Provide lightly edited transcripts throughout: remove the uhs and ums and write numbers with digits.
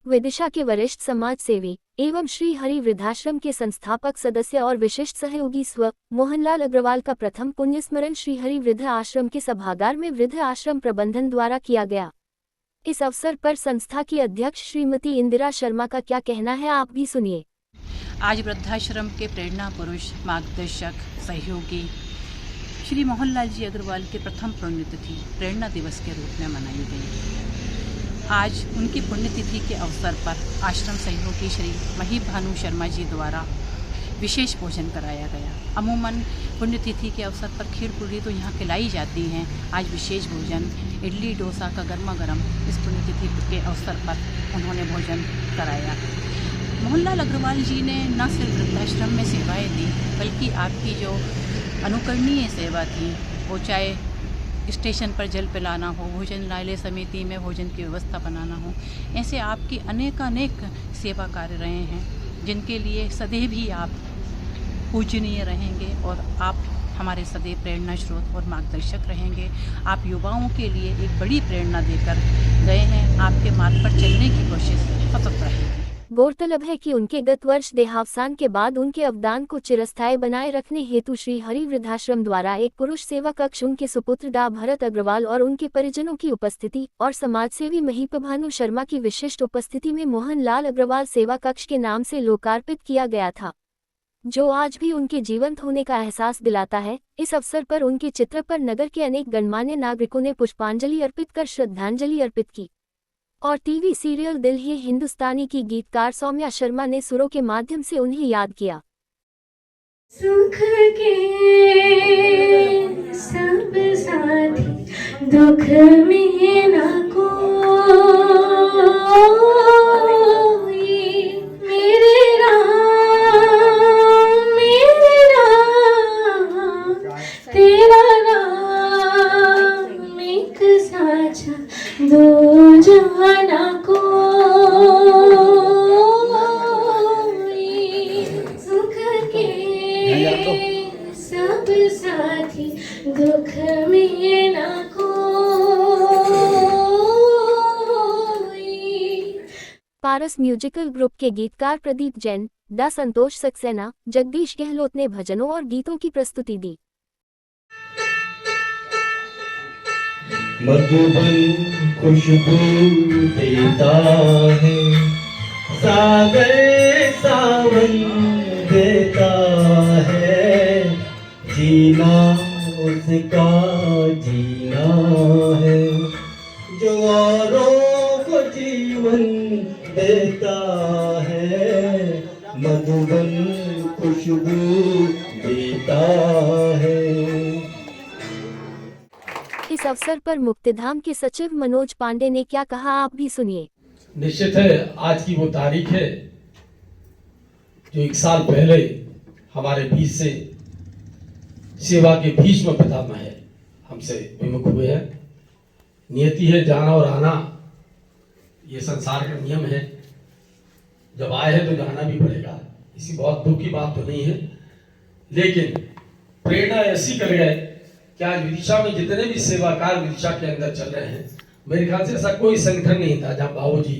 विदिशा के वरिष्ठ समाज सेवी एवं श्री हरि वृद्धाश्रम के संस्थापक सदस्य और विशिष्ट सहयोगी स्व मोहनलाल अग्रवाल का प्रथम पुण्यस्मरण श्री हरि वृद्ध आश्रम के सभागार में वृद्ध आश्रम प्रबंधन द्वारा किया गया। इस अवसर पर संस्था की अध्यक्ष श्रीमती इंदिरा शर्मा का क्या कहना है, आप भी सुनिए। आज वृद्धाश्रम के प्रेरणा पुरुष, मार्गदर्शक, सहयोगी श्री मोहनलाल जी अग्रवाल के प्रथम पुण्यतिथि प्रेरणा दिवस के रूप में मनाई गई। आज उनकी पुण्यतिथि के अवसर पर आश्रम सहयोगी श्री मही भानु शर्मा जी द्वारा विशेष भोजन कराया गया। अमूमन पुण्यतिथि के अवसर पर खीर पूरी तो यहाँ खिलाई जाती हैं। आज विशेष भोजन इडली डोसा का गर्मा गर्म इस पुण्यतिथि के अवसर पर उन्होंने भोजन कराया। मोहनलाल अग्रवाल जी ने न सिर्फ वृद्धाश्रम में सेवाएं दी, बल्कि आपकी जो अनुकरणीय सेवा थी, वो चाहे स्टेशन पर जल पिलाना हो, भोजनालय समिति में भोजन की व्यवस्था बनाना हो, ऐसे आपकी अनेक सेवा कार्य रहे हैं, जिनके लिए सदैव ही आप पूजनीय रहेंगे और आप हमारे सदैव प्रेरणा स्रोत और मार्गदर्शक रहेंगे। आप युवाओं के लिए एक बड़ी प्रेरणा देकर गए हैं। आपके मार्ग पर चलने की कोशिश सतत रहेगी। गौरतलब है कि उनके गत वर्ष देहावसान के बाद उनके अवदान को चिरस्थायी बनाए रखने हेतु श्री हरि वृद्धाश्रम द्वारा एक पुरुष सेवा कक्ष उनके सुपुत्र डा भरत अग्रवाल और उनके परिजनों की उपस्थिति और समाजसेवी महीप भानु शर्मा की विशिष्ट उपस्थिति में मोहनलाल अग्रवाल सेवा कक्ष के नाम से लोकार्पित किया गया था, जो आज भी उनके जीवंत होने का एहसास दिलाता है। इस अवसर पर उनके चित्र पर नगर के अनेक गणमान्य नागरिकों ने पुष्पांजलि अर्पित कर श्रद्धांजलि अर्पित की और टीवी सीरियल दिल ही हिंदुस्तानी की गीतकार सौम्या शर्मा ने सुरों के माध्यम से उन्हें याद किया। सुख के सब साथी दुख में न कोई, मेरे राम तेरा नाम एक साझा दो जाना कोई, सुख के सब साथी दुख में न कोई। पारस म्यूजिकल ग्रुप के गीतकार प्रदीप जैन, डा संतोष सक्सेना, जगदीश गहलोत ने भजनों और गीतों की प्रस्तुति दी। मधुबन खुशबू देता है, सागर सावन देता है, जीना उसका जीना है, जो औरों को जीवन देता है, मधुबन खुशबू देता है। इस अवसर पर मुक्तिधाम के सचिव मनोज पांडे ने क्या कहा, आप भी सुनिए। निश्चित है आज की वो तारीख है जो 1 साल पहले हमारे बीच से सेवा के भीष्म पितामह है हमसे विमुख हुए हैं। नियति है जाना और आना, ये संसार का नियम है। जब आए हैं तो जाना भी पड़ेगा, इसी बहुत दुख की बात तो नहीं है, लेकिन प्रेरणा ऐसी कर गए कि आज विदिशा में जितने भी सेवाकार विदिशा के अंदर चल रहे हैं, मेरे ख्याल से ऐसा कोई संगठन नहीं था जहाँ बाबूजी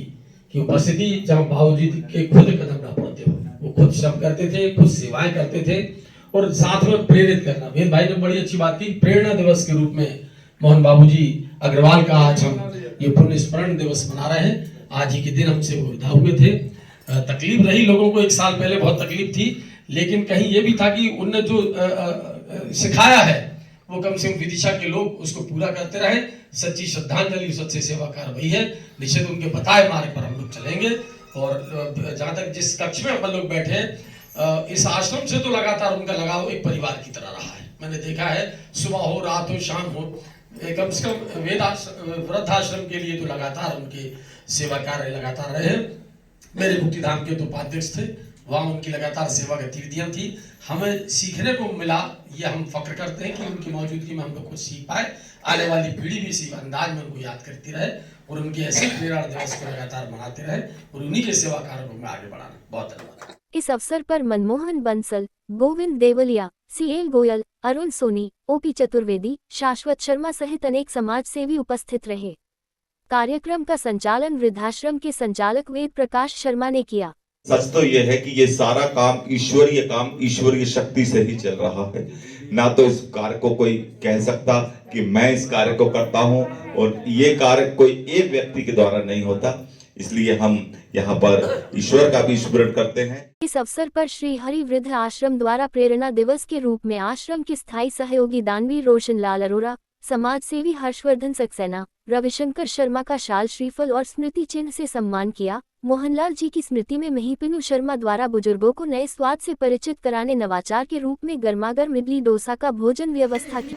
की उपस्थिति, जहाँ बाबूजी के खुद कदम ना पड़ते हो। वो खुद श्रम करते थे, खुद सेवाएं करते थे और साथ में प्रेरित करना। वेद भाई ने बड़ी अच्छी बात की, प्रेरणा दिवस के रूप में मोहन बाबूजी अग्रवाल का आज हम ये पुण्य स्मरण दिवस मना रहे हैं। आज ही के दिन हमसे वो विदा हुए थे। तकलीफ रही लोगों को, 1 साल पहले बहुत तकलीफ थी, लेकिन कहीं ये भी था कि उनने जो सिखाया है वो कम से कम विदिशा के लोग उसको पूरा करते रहे। सच्ची श्रद्धांजलि, सच्चे सेवाकार वही है। निश्चित उनके बताए मार्ग पर हम लोग चलेंगे। और जहाँ तक जिस कक्ष में अपन लोग बैठे हैं, इस आश्रम से तो लगातार उनका लगाव एक परिवार की तरह रहा है। मैंने देखा है, सुबह हो, रात हो, शाम हो, कम से कम वृद्धाश्रम के लिए तो लगातार उनके सेवा कार्य लगातार रहे हैं। मेरे मुक्तिधाम के तो उपाध्यक्ष थे, वहाँ उनकी लगातार सेवा गतिविधियां थी। हमें सीखने को मिला, ये हम फक्र करते हैं कि उनकी मौजूदगी में हम लोग कुछ सीख पाए। आने वाली पीढ़ी भी इसी अंदाज में उनको याद करती रहे और उनके ऐसे प्रेरणा दिवस को लगातार मनाते रहे और उन्हीं के सेवा कार्यों को आगे बढ़ाना। बहुत धन्यवाद। इस अवसर पर मनमोहन बंसल, गोविंद देवलिया, सीएल गोयल, अरुण सोनी, ओपी चतुर्वेदी, शाश्वत शर्मा सहित अनेक समाज सेवी उपस्थित रहे। कार्यक्रम का संचालन वृद्धाश्रम के संचालक वेद प्रकाश शर्मा ने किया। सच तो यह है कि ये सारा काम ईश्वरीय शक्ति से ही चल रहा है। ना तो इस कार्य को कोई कह सकता कि मैं इस कार्य को करता हूं, और ये कार्य कोई एक व्यक्ति के द्वारा नहीं होता। इसलिए हम यहाँ पर ईश्वर का भी स्मरण करते हैं। इस अवसर पर श्री हरि वृद्ध आश्रम द्वारा प्रेरणा दिवस के रूप में आश्रम के स्थायी सहयोगी दानवीर रोशन लाल अरोरा, समाज सेवी हर्षवर्धन सक्सेना, रविशंकर शर्मा का शाल, श्रीफल और स्मृति चिन्ह से सम्मान किया। मोहनलाल जी की स्मृति में महिपिनु शर्मा द्वारा बुजुर्गों को नए स्वाद से परिचित कराने नवाचार के रूप में गर्मागर्म इडली डोसा का भोजन व्यवस्था की।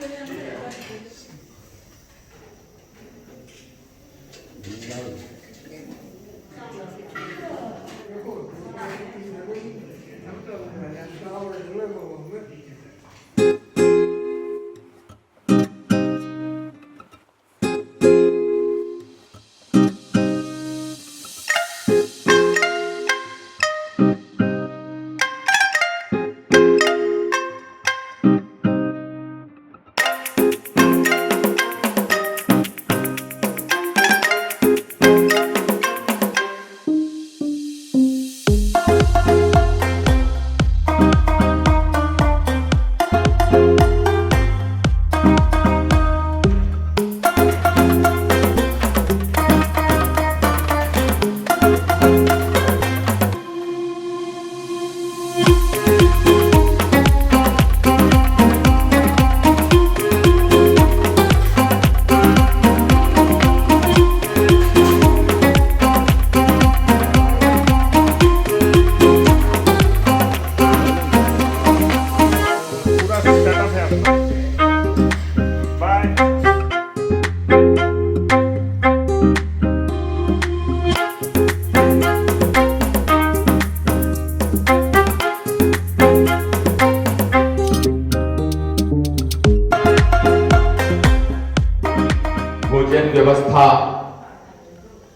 भोजन व्यवस्था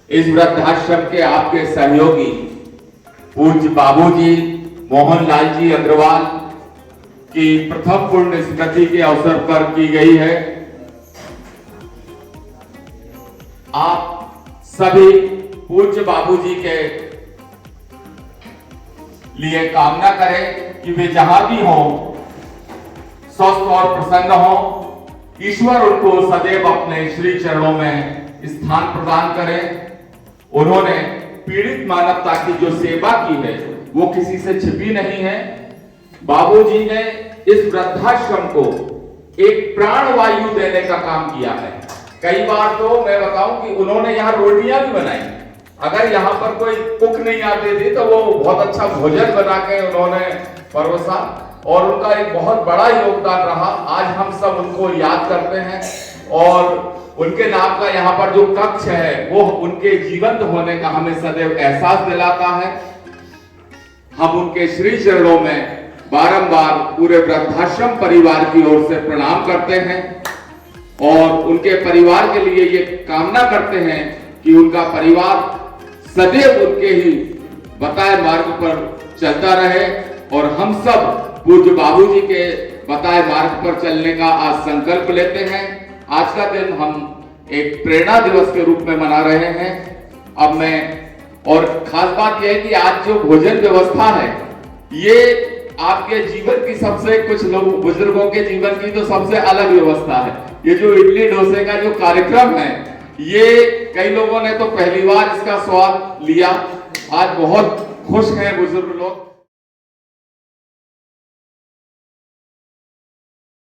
इस वृद्धाश्रम के आपके सहयोगी पूज्य बाबूजी मोहनलाल जी अग्रवाल की प्रथम पुण्य स्मृति के अवसर पर की गई है। आप सभी पूज्य बाबूजी के लिए कामना करें कि वे जहां भी हों स्वस्थ और प्रसन्न हों। ईश्वर उनको सदैव अपने श्री चरणों में स्थान प्रदान करे। उन्होंने पीड़ित मानवता की जो सेवा की है वो किसी से छिपी नहीं है। बाबूजी ने इस वृद्धाश्रम को एक प्राण वायु देने का काम किया है। कई बार तो मैं बताऊं कि उन्होंने यहाँ रोटियां भी बनाई। अगर यहाँ पर कोई कुक नहीं आते थे तो वो बहुत अच्छा भोजन बना के उन्होंने परोसा, और उनका एक बहुत बड़ा योगदान रहा। आज हम सब उनको याद करते हैं, और उनके नाम का यहाँ पर जो कक्ष है वो उनके जीवंत होने का हमें सदैव एहसास दिलाता है। हम उनके श्री चरणों में बारंबार पूरे वृद्धाश्रम परिवार की ओर से प्रणाम करते हैं, और उनके परिवार के लिए ये कामना करते हैं कि उनका परिवार सदैव उनके ही बताए मार्ग पर चलता रहे, और हम सब पूज्य बाबूजी के बताए मार्ग पर चलने का आज संकल्प लेते हैं। आज का दिन हम एक प्रेरणा दिवस के रूप में मना रहे हैं। अब मैं, और खास बात यह है कि आज जो भोजन व्यवस्था है ये आपके जीवन की सबसे, कुछ लोग बुजुर्गों के जीवन की तो सबसे अलग व्यवस्था है। ये जो इडली डोसे का जो कार्यक्रम है ये कई लोगों ने तो पहली बार इसका स्वाद लिया। आज बहुत खुश हैं बुजुर्ग लोग।